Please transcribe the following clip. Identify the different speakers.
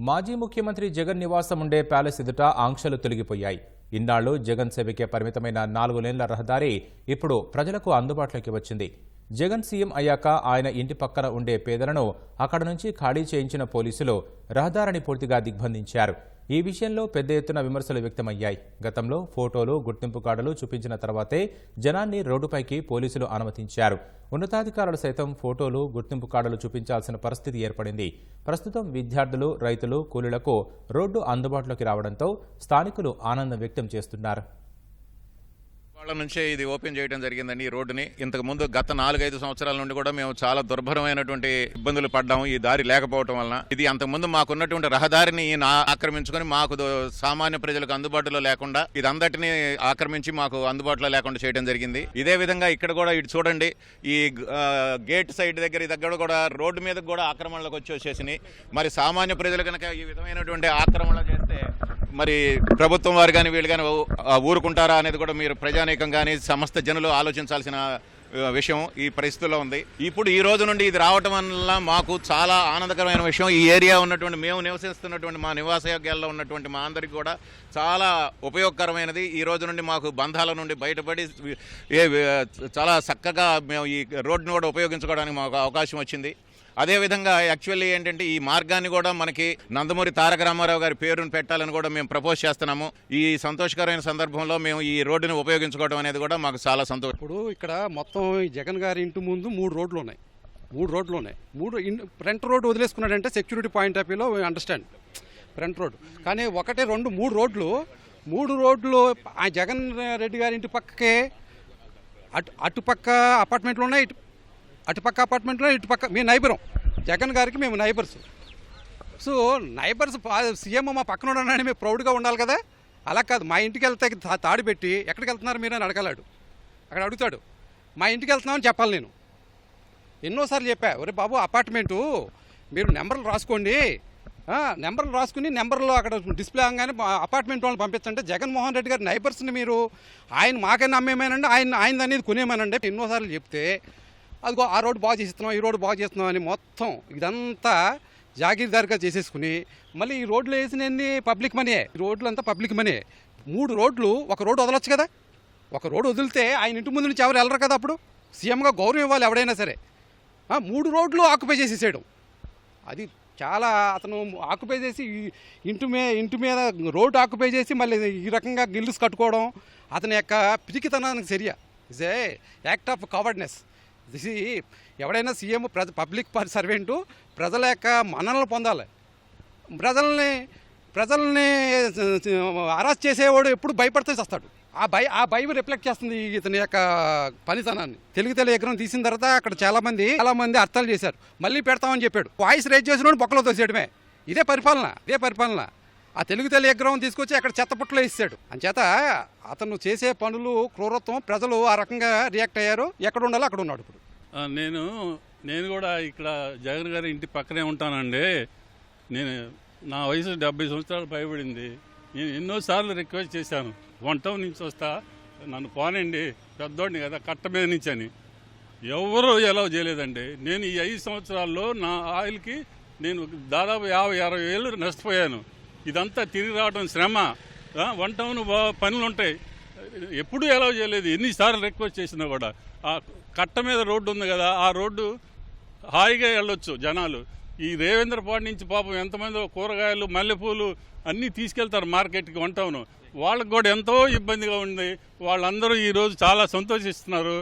Speaker 1: మాజీ ముఖ్యమంత్రి జగన్ నివాసం ఉండే ప్యాలెస్ ఎదుట ఆంక్షలు తొలగిపోయాయి. ఇన్నాళ్లు జగన్ సేవకే పరిమితమైన 4 లేన్ల రహదారి ఇప్పుడు ప్రజలకు అందుబాటులోకి వచ్చింది. జగన్ సీఎం అయ్యాక ఆయన ఇంటి పక్కన ఉండే పేదలను అక్కడ నుంచి ఖాళీ చేయించిన పోలీసులు రహదారిని పూర్తిగా దిగ్బంధించారు. ఈ విషయంలో పెద్ద ఎత్తున విమర్శలు వ్యక్తమయ్యాయి. గతంలో ఫోటోలు, గుర్తింపు కార్డులు చూపించిన తర్వాతే జనాన్ని రోడ్డుపైకి పోలీసులు అనుమతించారు. ఉన్నతాధికారులు సైతం ఫోటోలు, గుర్తింపు కార్డులు చూపించాల్సిన పరిస్థితి ఏర్పడింది. ప్రస్తుతం విద్యార్థులు, రైతులు, కూలీలకు రోడ్డు అందుబాటులోకి రావడంతో స్థానికులు ఆనందం వ్యక్తం చేస్తున్నారు.
Speaker 2: వాళ్ళ నుంచే ఇది ఓపెన్ చేయడం జరిగిందండి. ఈ రోడ్డుని ఇంతకు ముందు గత 4-5 సంవత్సరాల నుండి కూడా మేము చాలా దుర్భరమైనటువంటి ఇబ్బందులు పడ్డాము ఈ దారి లేకపోవడం వలన. ఇది అంతకుముందు మాకున్నటువంటి రహదారిని ఆక్రమించుకొని మాకు సామాన్య ప్రజలకు అందుబాటులో లేకుండా ఇదంతటిని ఆక్రమించి మాకు అందుబాటులో లేకుండా చేయడం జరిగింది. ఇదే విధంగా ఇక్కడ కూడా ఇటు చూడండి, ఈ గేట్ సైడ్ దగ్గర కూడా రోడ్డు మీద కూడా ఆక్రమణలకు వచ్చేసేసినాయి. మరి సామాన్య ప్రజలు కనుక ఈ విధమైనటువంటి ఆక్రమణ చేస్తే మరి ప్రభుత్వం వారు కానీ వీళ్ళు కానీ ఊరుకుంటారా అనేది కూడా మీరు ప్రజానీకం కానీ సమస్త జనులు ఆలోచించాల్సిన విషయం ఈ పరిస్థితుల్లో ఉంది. ఇప్పుడు ఈ రోజు నుండి ఇది రావటం వల్ల మాకు చాలా ఆనందకరమైన విషయం. ఈ ఏరియా ఉన్నటువంటి మేము నివసిస్తున్నటువంటి మా నివాసయోగ్యాల్లో ఉన్నటువంటి మా అందరికీ కూడా చాలా ఉపయోగకరమైనది. ఈ రోజు నుండి మాకు బంధాల నుండి బయటపడి చాలా చక్కగా మేము ఈ రోడ్డును కూడా ఉపయోగించుకోవడానికి మాకు అవకాశం వచ్చింది. అదేవిధంగా యాక్చువల్లీ ఏంటంటే ఈ మార్గాన్ని కూడా మనకి నందమూరి తారక రామారావు గారి పేరును పెట్టాలని కూడా మేము ప్రపోజ్ చేస్తున్నాము. ఈ సంతోషకరమైన సందర్భంలో మేము ఈ రోడ్డుని ఉపయోగించుకోవడం అనేది కూడా మాకు చాలా సంతోషం.
Speaker 3: ఇప్పుడు ఇక్కడ మొత్తం జగన్ గారి ఇంటి ముందు 3 రోడ్లు ఉన్నాయి. 3 రోడ్లు ఉన్నాయి. ఫ్రంట్ రోడ్డు వదిలేసుకున్నాడంటే సెక్యూరిటీ పాయింట్ ఆఫ్ వ్యూలో అండర్స్టాండ్ ఫ్రంట్ రోడ్డు. కానీ 1, 2, 3 రోడ్లు ఆ జగన్ రెడ్డి గారి ఇంటి పక్కకే అటుపక్క అపార్ట్మెంట్లు ఉన్నాయి, అటుపక్క అపార్ట్మెంట్లో ఇటుపక్క మీ నైబరం జగన్ గారికి మేము నైబర్స్. సో నైబర్స్ సీఎం మా పక్కన ఉన్నాడని మేము ప్రౌడ్గా ఉండాలి కదా. అలా కాదు, మా ఇంటికి వెళ్తే తాడు పెట్టి ఎక్కడికి వెళ్తున్నారు మీరు అని అడగలాడు. అక్కడ అడుగుతాడు, మా ఇంటికి వెళ్తున్నామని చెప్పాలి. నేను ఎన్నోసార్లు చెప్పా, ఒరే బాబు అపార్ట్మెంటు మీరు నెంబర్లు రాసుకోండి, నెంబర్లు రాసుకుని నెంబర్లో అక్కడ డిస్ప్లే అవగానే అపార్ట్మెంట్ వాళ్ళని పంపించంటే జగన్మోహన్ రెడ్డి గారి నైబర్స్ని మీరు ఆయన మాకైనా అమ్మేమేనండి, ఆయన అనేది కొనేమేనండి ఎన్నోసార్లు చెప్తే అదిగో ఆ రోడ్డు బాగా చేస్తున్నాం, ఈ రోడ్డు బాగా చేస్తున్నాం అని మొత్తం ఇదంతా జాగీర్దారిగా చేసేసుకుని మళ్ళీ ఈ రోడ్లు వేసినన్ని పబ్లిక్ మనీ, ఈ రోడ్లు అంతా పబ్లిక్ మనీ. 3 రోడ్లు, ఒక రోడ్డు వదలొచ్చు కదా. ఒక రోడ్డు వదిలితే ఆయన ఇంటి ముందు నుంచి ఎవరు వెళ్ళరు కదా. అప్పుడు సీఎంగా గౌరవం ఇవ్వాలి ఎవడైనా సరే. 3 రోడ్లు ఆక్యుపై చేసేసాడు. అది చాలా అతను ఆక్యుపై చేసి ఇంటి మీద రోడ్డు ఆక్యుపై చేసి మళ్ళీ ఈ రకంగా గిల్లుస్ కట్టుకోవడం అతని యొక్క పిరికితనానికి చర్య. Is a act of cowardness. ఎవడైనా సీఎం పబ్లిక్ సర్వెంటు ప్రజల యొక్క మన్ననలు పొందాలి. ప్రజల్ని అరెస్ట్ చేసేవాడు ఎప్పుడు భయపడితే వస్తాడు. ఆ భయం రిఫ్లెక్ట్ చేస్తుంది ఇతని యొక్క పనితనాన్ని. తెలుగు ఎకరం తీసిన తర్వాత అక్కడ చాలా మంది అర్థాలు చేశారు. మళ్ళీ పెడతామని చెప్పాడు. వాయిస్ రేజ్ చేసినోడు బొక్కలో తోసేయడమే. ఇదే పరిపాలన. ఆ తెలుగు ఎకరం తీసుకొచ్చి అక్కడ చెత్తపుట్లో ఇస్తాడు. అంచేత అతను చేసే పనులు క్రూరత్వం, ప్రజలు ఆ రకంగా రియాక్ట్ అయ్యారు. ఎక్కడ ఉండాలో అక్కడ ఉన్నాడు. ఇప్పుడు
Speaker 4: నేను కూడా ఇక్కడ జగన్ గారి ఇంటి పక్కనే ఉంటానండి. నా వయసు 70 సంవత్సరాలు పైబడింది. నేను ఎన్నోసార్లు రిక్వెస్ట్ చేశాను, 1 టౌన్ నుంచి వస్తా, నన్ను పోనండి, పెద్దోడిని కదా, కట్ట మీద నుంచి అని. ఎవరూ ఎలా చేయలేదండి. నేను ఈ 5 సంవత్సరాల్లో నా ఆయిల్కి నేను దాదాపు 50-60 ఏళ్ళు నష్టపోయాను. ఇదంతా తిరిగి రావడం శ్రమ. 1 టౌన్ పనులు ఉంటాయి, ఎప్పుడూ ఎలా చేయలేదు. ఎన్నిసార్లు రిక్వెస్ట్ చేసినా కూడా ఆ కట్ట మీద రోడ్డు ఉంది కదా, ఆ రోడ్డు హాయిగా వెళ్ళొచ్చు జనాలు. ఈ రేవేంద్రపాడు నుంచి పాపం ఎంతమంది కూరగాయలు, మల్లెపూలు అన్నీ తీసుకెళ్తారు మార్కెట్కి 1 టౌన్. వాళ్ళకు కూడా ఎంతో ఇబ్బందిగా ఉంది. వాళ్ళందరూ ఈరోజు చాలా సంతోషిస్తున్నారు.